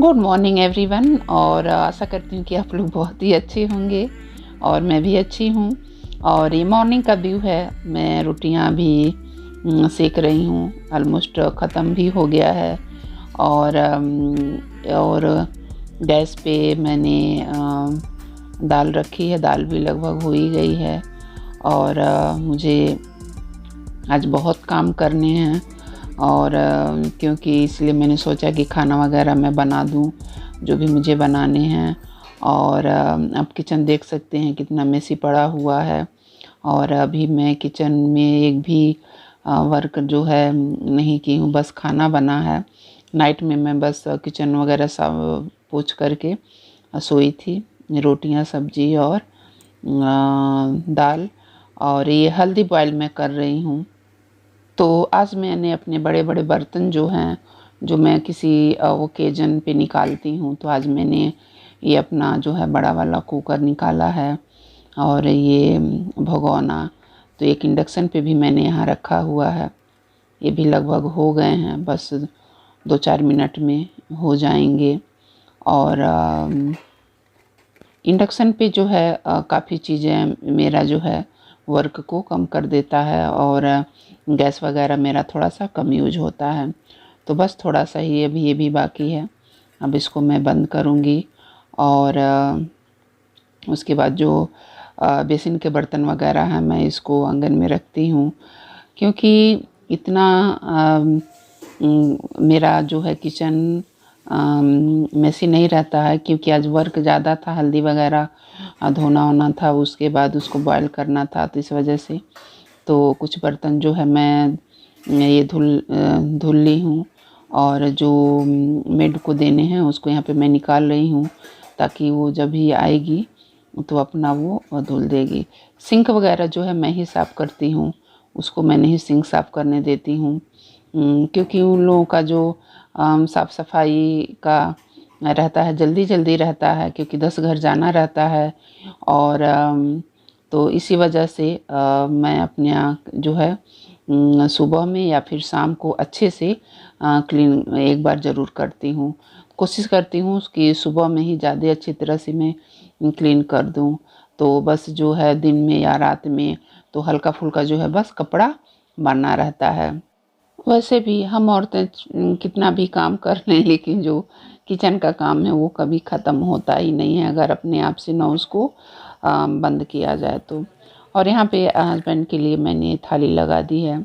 Good morning everyone. और आशा करती हूँ कि आप लोग बहुत ही अच्छे होंगे और मैं भी अच्छी हूँ। और ये मॉर्निंग का व्यू है। मैं रोटियाँ भी सेक रही हूँ, ऑलमोस्ट ख़त्म भी हो गया है। और गैस पे मैंने दाल रखी है, दाल भी लगभग हो ही गई है। और मुझे आज बहुत काम करने हैं और क्योंकि इसलिए मैंने सोचा कि खाना वगैरह मैं बना दूं जो भी मुझे बनाने हैं। और अब किचन देख सकते हैं कितना मेसी पड़ा हुआ है। और अभी मैं किचन में एक भी वर्क जो है नहीं की हूँ, बस खाना बना है। नाइट में मैं बस किचन वगैरह सब पोंछ करके सोई थी। रोटियां, सब्जी और दाल, और ये हल्दी बॉयल मैं कर रही हूँ। तो आज मैंने अपने बड़े बड़े बर्तन जो हैं, जो मैं किसी ओकेजन पे निकालती हूँ, तो आज मैंने ये अपना जो है बड़ा वाला कुकर निकाला है। और ये भगोना तो एक इंडक्शन पे भी मैंने यहाँ रखा हुआ है। ये भी लगभग हो गए हैं, बस 2-4 मिनट में हो जाएंगे। और इंडक्शन पे जो है काफ़ी चीज़ें मेरा जो है वर्क को कम कर देता है और गैस वगैरह मेरा थोड़ा सा कम यूज होता है। तो बस थोड़ा सा ही अभी ये भी बाकी है। अब इसको मैं बंद करूँगी और उसके बाद जो बेसिन के बर्तन वगैरह हैं मैं इसको आंगन में रखती हूँ, क्योंकि इतना मेरा जो है किचन मेसी नहीं रहता है, क्योंकि आज वर्क ज़्यादा था। हल्दी वगैरह धोना होना था, उसके बाद उसको बॉयल करना था, तो इस वजह से तो कुछ बर्तन जो है मैं ये धुल ली हूँ। और जो मेड को देने हैं उसको यहाँ पे मैं निकाल रही हूँ, ताकि वो जब भी आएगी तो अपना वो धुल देगी। सिंक वगैरह जो है मैं ही साफ़ करती हूँ, उसको मैं नहीं सिंक साफ़ करने देती हूँ, क्योंकि उन लोगों का जो साफ़ सफाई का रहता है, जल्दी जल्दी रहता है, क्योंकि 10 घर जाना रहता है। और तो इसी वजह से मैं अपने जो है सुबह में या फिर शाम को अच्छे से क्लीन एक बार ज़रूर करती हूँ। कोशिश करती हूँ कि सुबह में ही ज़्यादा अच्छी तरह से मैं क्लीन कर दूँ। तो बस जो है दिन में या रात में तो हल्का फुल्का जो है बस कपड़ा बना रहता है। वैसे भी हम औरतें कितना भी काम कर लें, लेकिन जो किचन का काम है वो कभी ख़त्म होता ही नहीं है, अगर अपने आप से ना उसको बंद किया जाए तो। और यहाँ पे हस्बैंड के लिए मैंने थाली लगा दी है,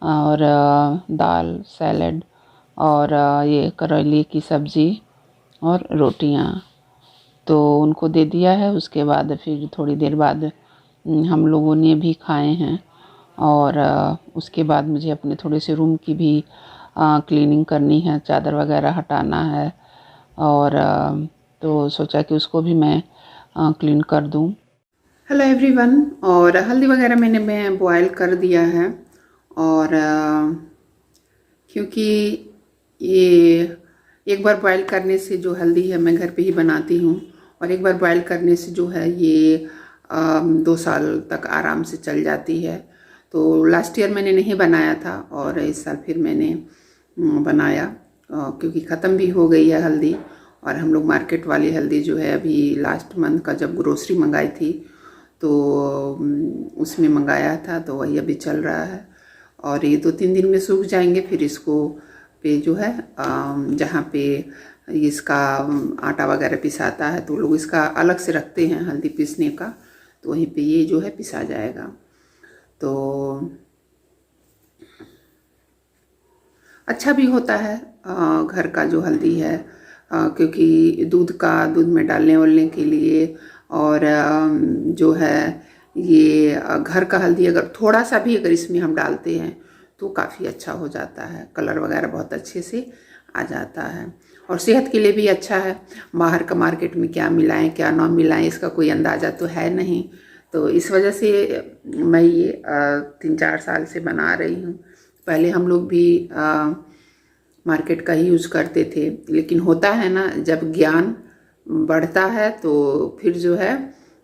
और दाल, सैलेड और ये करेले की सब्ज़ी और रोटियाँ तो उनको दे दिया है। उसके बाद फिर थोड़ी देर बाद हम लोगों ने भी खाए हैं। और उसके बाद मुझे अपने थोड़े से रूम की भी क्लीनिंग करनी है, चादर वगैरह हटाना है। और तो सोचा कि उसको भी मैं क्लीन कर दूं। Hello everyone. और हल्दी वगैरह मैं बॉयल कर दिया है। और क्योंकि ये एक बार बॉयल करने से जो हल्दी है मैं घर पे ही बनाती हूँ, और एक बार बॉयल करने से जो है ये 2 साल तक आराम से चल जाती है। तो लास्ट ईयर मैंने नहीं बनाया था और इस साल फिर मैंने बनाया, क्योंकि ख़त्म भी हो गई है हल्दी। और हम लोग मार्केट वाली हल्दी जो है अभी लास्ट मंथ का जब ग्रोसरी मंगाई थी तो उसमें मंगाया था, तो वही अभी चल रहा है। और ये 2-3 दिन में सूख जाएंगे। फिर इसको पे जो है जहाँ पे इसका आटा वगैरह पिसाता है तो लोग इसका अलग से रखते हैं हल्दी पीसने का, तो वहीं पे ये जो है पिसा जाएगा। तो अच्छा भी होता है घर का जो हल्दी है, क्योंकि दूध में डालने वालने के लिए। और जो है ये घर का हल्दी अगर थोड़ा सा भी अगर इसमें हम डालते हैं तो काफ़ी अच्छा हो जाता है, कलर वगैरह बहुत अच्छे से आ जाता है। और सेहत के लिए भी अच्छा है। बाहर का मार्केट में क्या मिलाएं क्या ना मिलाएं इसका कोई अंदाज़ा तो है नहीं। तो इस वजह से मैं ये 3-4 साल से बना रही हूँ। पहले हम लोग भी मार्केट का ही यूज़ करते थे, लेकिन होता है ना जब ज्ञान बढ़ता है तो फिर जो है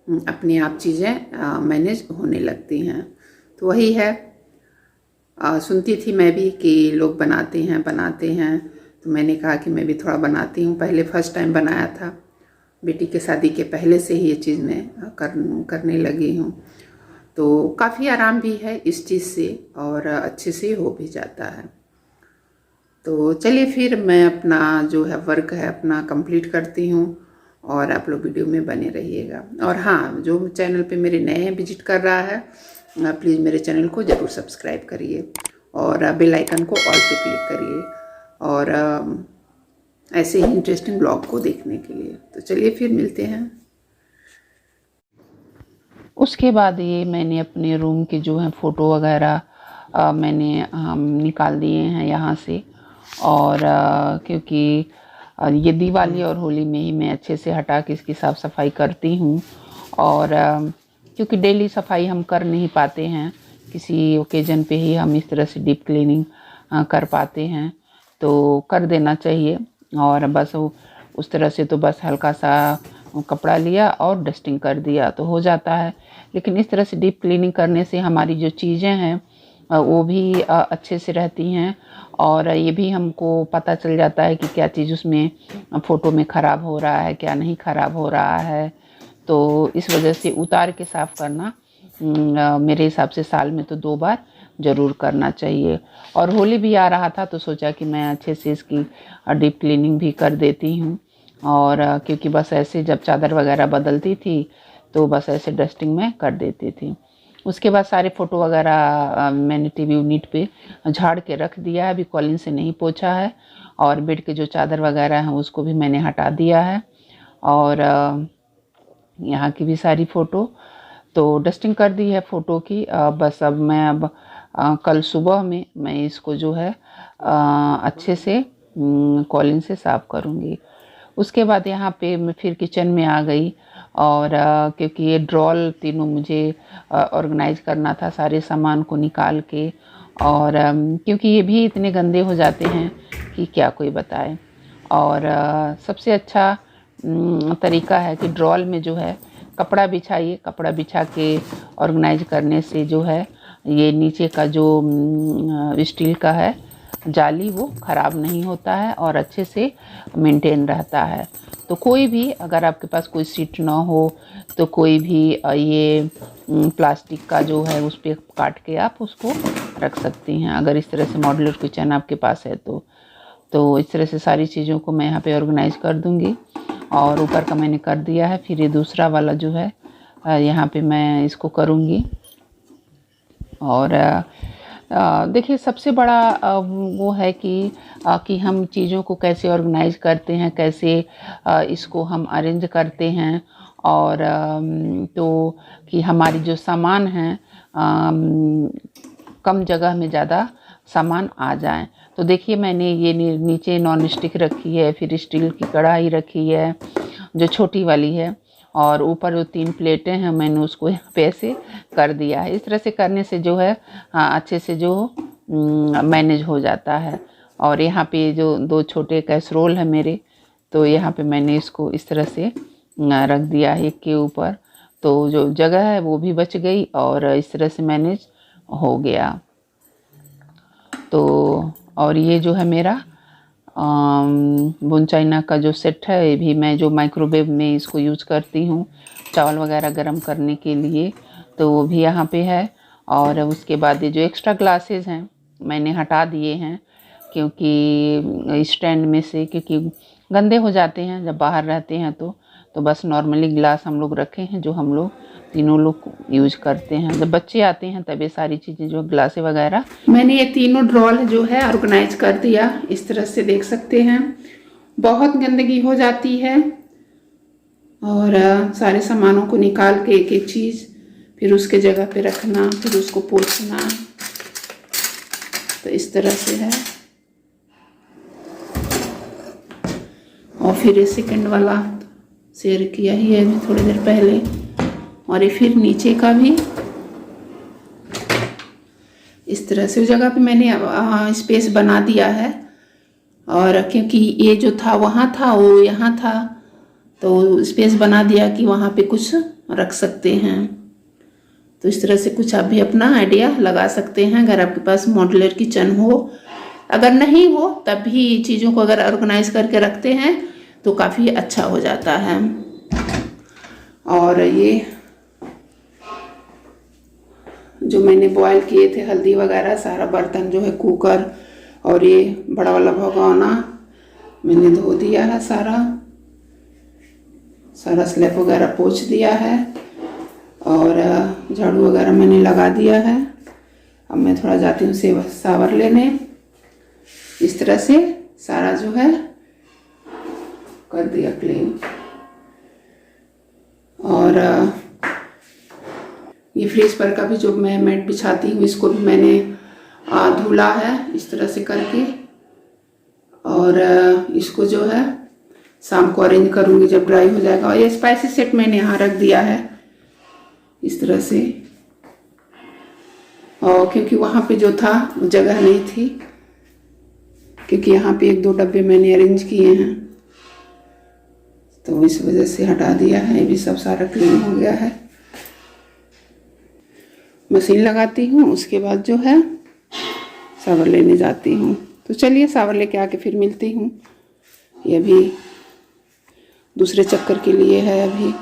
अपने आप चीज़ें मैनेज होने लगती हैं। तो वही है, सुनती थी मैं भी कि लोग बनाते हैं तो मैंने कहा कि मैं भी थोड़ा बनाती हूँ। पहले फर्स्ट टाइम बनाया था, बेटी के शादी के पहले से ही ये चीज़ मैं करने लगी हूँ। तो काफ़ी आराम भी है इस चीज़ से और अच्छे से हो भी जाता है। तो चलिए फिर मैं अपना जो है वर्क है अपना कंप्लीट करती हूँ और आप लोग वीडियो में बने रहिएगा। और हाँ, जो चैनल पे मेरे नए विजिट कर रहा है, प्लीज़ मेरे चैनल को ज़रूर सब्सक्राइब करिए और बेल आइकन को ऑल पे क्लिक करिए और ऐसे ही इंटरेस्टिंग ब्लॉग को देखने के लिए। तो चलिए फिर मिलते हैं। उसके बाद ये मैंने अपने रूम के जो है फ़ोटो वगैरह मैंने निकाल दिए हैं यहाँ से। और क्योंकि ये दिवाली और होली में ही मैं अच्छे से हटा के इसकी साफ़ सफाई करती हूँ। और क्योंकि डेली सफाई हम कर नहीं पाते हैं, किसी ओकेजन पे ही हम इस तरह से डीप क्लीनिंग कर पाते हैं, तो कर देना चाहिए। और बस उस तरह से तो बस हल्का सा कपड़ा लिया और डस्टिंग कर दिया तो हो जाता है। लेकिन इस तरह से डीप क्लीनिंग करने से हमारी जो चीज़ें हैं वो भी अच्छे से रहती हैं और ये भी हमको पता चल जाता है कि क्या चीज़ उसमें फ़ोटो में ख़राब हो रहा है, क्या नहीं ख़राब हो रहा है। तो इस वजह से उतार के साफ़ करना मेरे हिसाब से साल में तो 2 बार ज़रूर करना चाहिए। और होली भी आ रहा था तो सोचा कि मैं अच्छे से इसकी डीप क्लीनिंग भी कर देती हूँ। और क्योंकि बस ऐसे जब चादर वगैरह बदलती थी तो बस ऐसे डस्टिंग में कर देती थी। उसके बाद सारे फ़ोटो वगैरह मैंने टीवी यूनिट पे झाड़ के रख दिया है, अभी कॉलिन से नहीं पोंछा है। और बेड के जो चादर वगैरह हैं उसको भी मैंने हटा दिया है। और यहाँ की भी सारी फ़ोटो तो डस्टिंग कर दी है फ़ोटो की। बस अब मैं कल सुबह में मैं इसको जो है अच्छे से कॉलिन से साफ़ करूँगी। उसके बाद यहाँ पे मैं फिर किचन में आ गई और क्योंकि ये ड्रॉल तीनों मुझे ऑर्गेनाइज करना था सारे सामान को निकाल के। और क्योंकि ये भी इतने गंदे हो जाते हैं कि क्या कोई बताए। और सबसे अच्छा तरीका है कि ड्रॉल में जो है कपड़ा बिछाइए, कपड़ा बिछा के ऑर्गेनाइज करने से जो है ये नीचे का जो स्टील का है जाली वो ख़राब नहीं होता है और अच्छे से मेंटेन रहता है। तो कोई भी अगर आपके पास कोई सीट ना हो तो कोई भी ये प्लास्टिक का जो है उस पर काट के आप उसको रख सकती हैं, अगर इस तरह से मॉड्यूलर किचन आपके पास है तो इस तरह से सारी चीज़ों को मैं यहाँ पे ऑर्गेनाइज कर दूँगी। और ऊपर का मैंने कर दिया है, फिर ये दूसरा वाला जो है यहाँ पे मैं इसको करूँगी। और देखिए सबसे बड़ा वो है कि हम चीज़ों को कैसे ऑर्गेनाइज करते हैं, कैसे इसको हम अरेंज करते हैं। और तो कि हमारी जो सामान हैं कम जगह में ज़्यादा सामान आ जाएं। तो देखिए मैंने ये नीचे नॉन स्टिक रखी है, फिर स्टील की कढ़ाई रखी है जो छोटी वाली है, और ऊपर जो 3 प्लेटें हैं मैंने उसको यहाँ पे ऐसे कर दिया है। इस तरह से करने से जो है अच्छे से जो मैनेज हो जाता है। और यहाँ पे जो 2 छोटे कैसरोल है मेरे, तो यहाँ पे मैंने इसको इस तरह से रख दिया है एक के ऊपर, तो जो जगह है वो भी बच गई और इस तरह से मैनेज हो गया। तो और ये जो है मेरा बुन चाइना का जो सेट है, ये भी मैं जो माइक्रोवेव में इसको यूज़ करती हूँ चावल वगैरह गर्म करने के लिए, तो वो भी यहाँ पे है। और उसके बाद ये जो एक्स्ट्रा ग्लासेस हैं मैंने हटा दिए हैं क्योंकि स्टैंड में से क्योंकि गंदे हो जाते हैं जब बाहर रहते हैं तो बस नॉर्मली ग्लास हम लोग रखे हैं जो हम लोग तीनों लोग यूज करते हैं। जब बच्चे आते हैं तब ये सारी चीज़ें जो ग्लासे वगैरह मैंने ये तीनों ड्रॉल जो है ऑर्गेनाइज कर दिया। इस तरह से देख सकते हैं बहुत गंदगी हो जाती है और सारे सामानों को निकाल के एक एक चीज़ फिर उसके जगह पे रखना, फिर उसको पोंछना, तो इस तरह से है। और फिर ये सेकंड वाला शेयर किया ही है थोड़ी देर पहले, और ये फिर नीचे का भी इस तरह से उस जगह पे मैंने स्पेस बना दिया है। और क्योंकि ये जो था वहाँ था वो यहाँ था, तो स्पेस बना दिया कि वहाँ पे कुछ रख सकते हैं। तो इस तरह से कुछ आप भी अपना आइडिया लगा सकते हैं अगर आपके पास मॉड्यूलर किचन हो, अगर नहीं हो तब भी चीज़ों को अगर ऑर्गेनाइज करके रखते हैं तो काफ़ी अच्छा हो जाता है। और ये जो मैंने बॉयल किए थे हल्दी वगैरह, सारा बर्तन जो है कुकर और ये बड़ा वाला भगोना मैंने धो दिया है, सारा स्लैब वगैरह पोंछ दिया है और झाड़ू वगैरह मैंने लगा दिया है। अब मैं थोड़ा जाती हूँ सावर लेने। इस तरह से सारा जो है कर दिया क्लीन। और ये फ्रिज पर का भी जो मैं मैट बिछाती हूँ इसको भी मैंने धुला है इस तरह से करके। और इसको जो है शाम को अरेंज करूँगी जब ड्राई हो जाएगा। और ये स्पाइसी सेट मैंने यहाँ रख दिया है इस तरह से, और क्योंकि वहाँ पे जो था जगह नहीं थी, क्योंकि यहाँ पे 1-2 डब्बे मैंने अरेंज किए हैं तो इस वजह से हटा दिया है। ये भी सब सारा क्लीन हो गया है। मशीन लगाती हूँ, उसके बाद जो है सावर लेने जाती हूँ। तो चलिए सावर लेके आके फिर मिलती हूँ। ये अभी दूसरे चक्कर के लिए है अभी।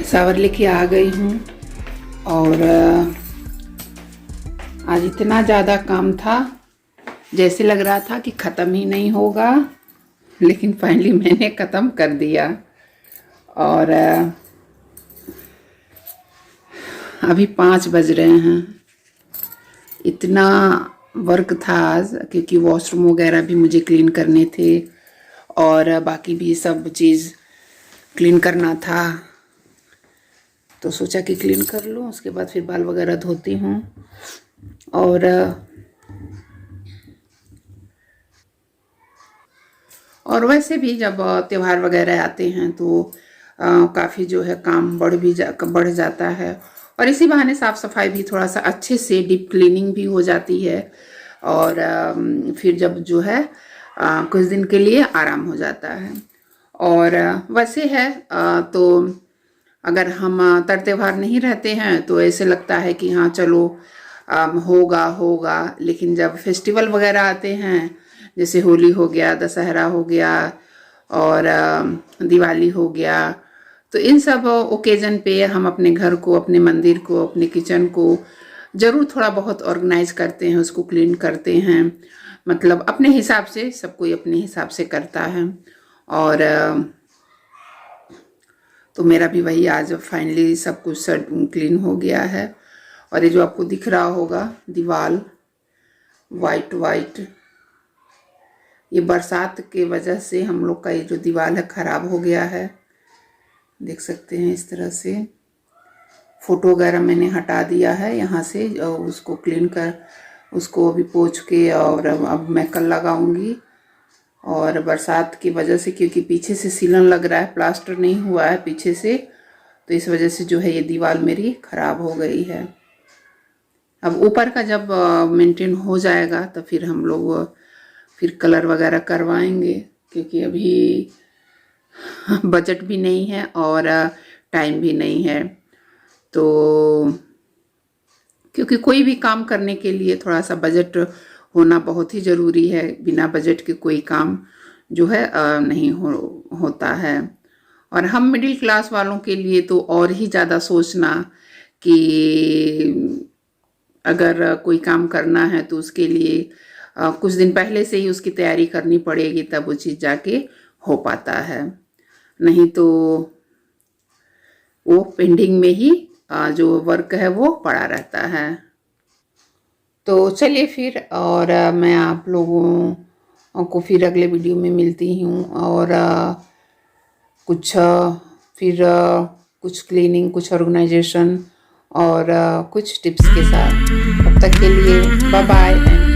सावर लेके आ गई हूँ और आज इतना ज़्यादा काम था, जैसे लग रहा था कि ख़त्म ही नहीं होगा, लेकिन फाइनली मैंने ख़त्म कर दिया। और अभी 5 बज रहे हैं। इतना वर्क था आज, क्योंकि वॉशरूम वगैरह भी मुझे क्लीन करने थे और बाकी भी सब चीज़ क्लीन करना था, तो सोचा कि क्लीन कर लूँ। उसके बाद फिर बाल वगैरह धोती हूँ। और वैसे भी जब त्यौहार वगैरह आते हैं तो काफ़ी जो है काम बढ़ जाता है। और इसी बहाने साफ़ सफाई भी थोड़ा सा अच्छे से डीप क्लीनिंग भी हो जाती है। और फिर जब जो है कुछ दिन के लिए आराम हो जाता है। और वैसे है तो अगर हम तर त्यौहार नहीं रहते हैं तो ऐसे लगता है कि हाँ चलो होगा, लेकिन जब फेस्टिवल वगैरह आते हैं, जैसे होली हो गया, दशहरा हो गया और दिवाली हो गया, तो इन सब ओकेजन पे हम अपने घर को, अपने मंदिर को, अपने किचन को ज़रूर थोड़ा बहुत ऑर्गेनाइज करते हैं, उसको क्लीन करते हैं। मतलब अपने हिसाब से, सब कोई अपने हिसाब से करता है। और तो मेरा भी वही आज फाइनली सब कुछ क्लीन हो गया है। और ये जो आपको दिख रहा होगा दीवार वाइट, ये बरसात के वजह से हम लोग का ये जो दीवार है ख़राब हो गया है, देख सकते हैं इस तरह से। फ़ोटो वगैरह मैंने हटा दिया है यहाँ से, उसको क्लीन कर, उसको अभी पोंछ के और अब मैं कल लगाऊंगी। और बरसात की वजह से, क्योंकि पीछे से सीलन लग रहा है, प्लास्टर नहीं हुआ है पीछे से, तो इस वजह से जो है ये दीवार मेरी ख़राब हो गई है। अब ऊपर का जब मेंटेन हो जाएगा तो फिर हम लोग फिर कलर वगैरह करवाएंगे, क्योंकि अभी बजट भी नहीं है और टाइम भी नहीं है। तो क्योंकि कोई भी काम करने के लिए थोड़ा सा बजट होना बहुत ही ज़रूरी है। बिना बजट के कोई काम जो है नहीं होता है। और हम मिडिल क्लास वालों के लिए तो और ही ज़्यादा सोचना कि अगर कोई काम करना है तो उसके लिए कुछ दिन पहले से ही उसकी तैयारी करनी पड़ेगी, तब वो चीज़ जाके हो पाता है। नहीं तो वो पेंडिंग में ही जो वर्क है वो पड़ा रहता है। तो चलिए फिर, और मैं आप लोगों को फिर अगले वीडियो में मिलती हूँ। और कुछ क्लीनिंग, कुछ ऑर्गेनाइजेशन और कुछ टिप्स के साथ। तब तक के लिए बाय बाय एंड